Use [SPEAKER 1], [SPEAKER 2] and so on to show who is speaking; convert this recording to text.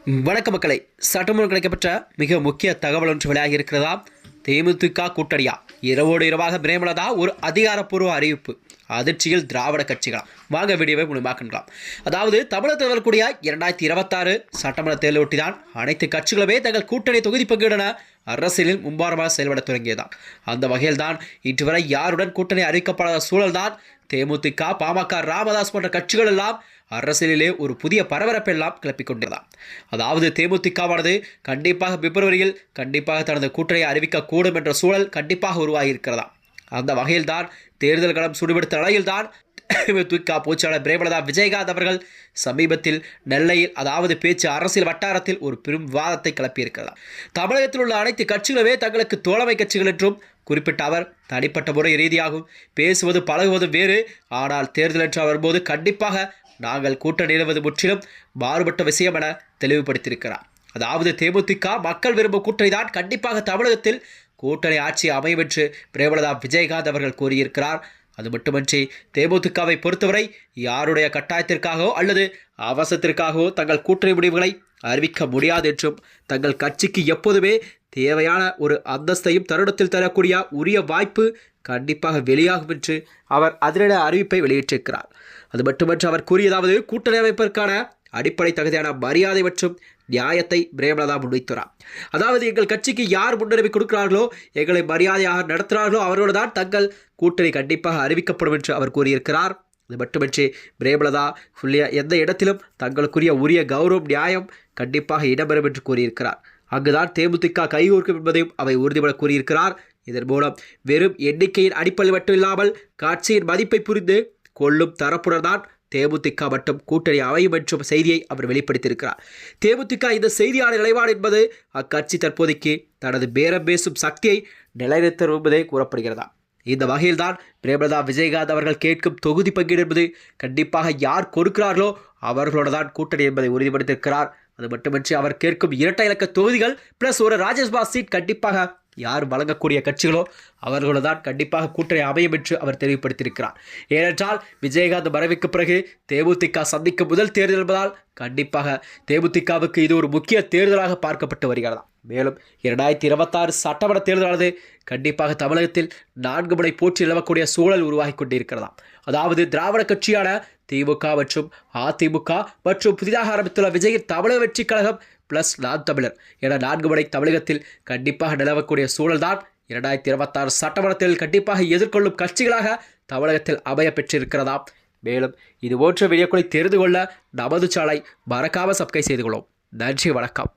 [SPEAKER 1] வணக்க மக்களை, சட்டமன்றம் கிடைக்கப்பட்ட மிக முக்கிய தகவல் ஒன்று வெளியாகி இருக்கிறதா? தேமுதிக கூட்டணியா இரவோடு இரவாக பிரேமலதா ஒரு அதிகாரப்பூர்வ அறிவிப்பு. அதிர்ச்சியில் திராவிட கட்சிகளா? வாங்க வீடியோவை முழுமையாக்கலாம். அதாவது தமிழகத்தில் வரக்கூடிய 2026 சட்டமன்ற தேர்தல் ஒட்டிதான் அனைத்து கட்சிகளுமே தங்கள் கூட்டணி தொகுதி பங்கிடன அரசியலில் மும்பாரமாக செயல்பட தொடங்கியதான். அந்த வகையில் தான் இன்று வரை யாருடன் கூட்டணி அறிவிக்கப்படாத சூழல்தான் தேமுதிக, பாமக, ராமதாஸ் போன்ற கட்சிகள் எல்லாம் அரசியலிலே ஒரு புதிய பரபரப்பெல்லாம் கிளப்பிக் கொண்டிருந்தான். அதாவது தேமுதிகவானது கண்டிப்பாக பிப்ரவரியில் கண்டிப்பாக தனது கூட்டணியை அறிவிக்கக்கூடும் என்ற சூழல் கண்டிப்பாக உருவாகி இருக்கிறதா. அந்த வகையில்தான் தேர்தல் களம் சுடுபடுத்த நிலையில்தான் தேமுதிக பொதுச்செயலாளர் பிரேமலதா விஜயகாந்த் அவர்கள் சமீபத்தில் நெல்லையில் அதாவது பேச்சு அரசியல் வட்டாரத்தில் ஒரு பெரும் விவாதத்தை கிளப்பியிருக்கிறார். தமிழகத்தில் உள்ள அனைத்து கட்சிகளுமே தங்களுக்கு தோழமை கட்சிகள் என்றும் குறிப்பிட்ட அவர் தனிப்பட்ட முறை ரீதியாகவும் பேசுவது பழகுவது வேறு, ஆனால் தேர்தல் என்று வரும்போது கண்டிப்பாக நாங்கள் கூட்டணி நிறுவது முற்றிலும் மாறுபட்ட விஷயம் என தெளிவுபடுத்தியிருக்கிறார். அதாவது தேமுதிக மக்கள் விரும்பும் கூட்டணி தான் கண்டிப்பாக தமிழகத்தில் கூட்டணி ஆட்சி அமையும் என்று பிரேமலதா விஜயகாந்த் அவர்கள் கூறியிருக்கிறார். அது மட்டுமன்றி தேமுதிகவை பொறுத்தவரை யாருடைய கட்டாயத்திற்காகவோ அல்லது அவசரத்திற்காகவோ தங்கள் கூட்டணி முடிவுகளை அறிவிக்க முடியாது என்றும் தங்கள் கட்சிக்கு எப்போதுமே தேவையான ஒரு அந்தஸ்தையும் தருணத்தில் தரக்கூடிய உரிய வாய்ப்பு கண்டிப்பாக வெளியாகும் என்று அவர் அதிரடி அறிவிப்பை வெளியிட்டிருக்கிறார். அது மட்டுமன்று அவர் கூறியதாவது கூட்டணி அமைப்பிற்கான அடிப்படை தகுதியான மரியாதை மற்றும் நியாயத்தை பிரேமலதா முன்வைத்தார். அதாவது எங்கள் கட்சிக்கு யார் முன்னுரிமை கொடுக்கிறார்களோ, எங்களை மரியாதையாக நடத்துகிறார்களோ அவர்களோடு தான் தங்கள் கூட்டணி கண்டிப்பாக அறிவிக்கப்படும் என்று அவர் கூறியிருக்கிறார். அது மட்டுமின்றி பிரேமலதா எந்த இடத்திலும் தங்களுக்குரிய உரிய கௌரவம் நியாயம் கண்டிப்பாக இடம்பெறும் என்று கூறியிருக்கிறார். அங்குதான் தேமுதிக கைகோர்க்கும் என்பதையும் அவை உறுதிபட கூறியிருக்கிறார். இதன் மூலம் வெறும் எண்ணிக்கையின் அடிப்படை மட்டும் இல்லாமல் கட்சியின் மதிப்பை புரிந்து கொள்ளும் தரப்புடன் தான் தேமுதிக மட்டும் கூட்டணி அமையும் என்ற செய்தியை அவர் வெளிப்படுத்தியிருக்கிறார். தேமுதிக இந்த செய்தியான நிலைப்பாடு என்பது அக்கட்சி தற்போதைக்கு தனது பேரம் பேசும் சக்தியை நிலைநிறுத்தும் என்பதே கூறப்படுகிறதா. இந்த வகையில்தான் பிரேமலதா விஜயகாந்த் அவர்கள் கேட்கும் தொகுதி பங்கீடு என்பது கண்டிப்பாக யார் கொடுக்கிறார்களோ அவர்களோட தான் கூட்டணி என்பதை உறுதிப்படுத்தியிருக்கிறார். அது மட்டுமின்றி அவர் கேட்கும் இரட்டை இலக்க தொகுதிகள் பிளஸ் ஒரு ராஜ்யசபா சீட் கண்டிப்பாக யார் வழங்கக்கூடிய கட்சிகளோ அவர்களோடு தான் கண்டிப்பாக கூட்டணி அமையும் என்று அவர் தெளிவுபடுத்தியிருக்கிறார். ஏனென்றால் விஜயகாந்த் மறைவுக்கு பிறகு தேமுதிக சந்திக்கும் முதல் தேர்தல் என்பதால் கண்டிப்பாக தேமுதிகவுக்கு இது ஒரு முக்கிய தேர்தலாக பார்க்கப்பட்டு வருகிறதா. மேலும் 2026 சட்டமன்ற தேர்தலானது கண்டிப்பாக தமிழகத்தில் 4 முனை போட்டி நிலவக்கூடிய சூழல் உருவாகி கொண்டிருக்கிறதா. அதாவது திராவிட கட்சியான திமுக மற்றும் அதிமுக மற்றும் புதிதாக ஆரம்பித்துள்ள விஜயின் தமிழக வெற்றி கழகம் பிளஸ் நாம் தமிழர் என 4 முனை தமிழகத்தில் கண்டிப்பாக நிலவக்கூடிய சூழல்தான் 2026 சட்டமன்றத்தில் கண்டிப்பாக எதிர்கொள்ளும் கட்சிகளாக தமிழகத்தில் அமைய பெற்றிருக்கிறதா. மேலும் இது போன்ற வீடியோக்களை தெரிந்து கொள்ள நமது சேனலை மறக்காமல் சப்ஸ்கிரைப் செய்து கொள்ளும். நன்றி, வணக்கம்.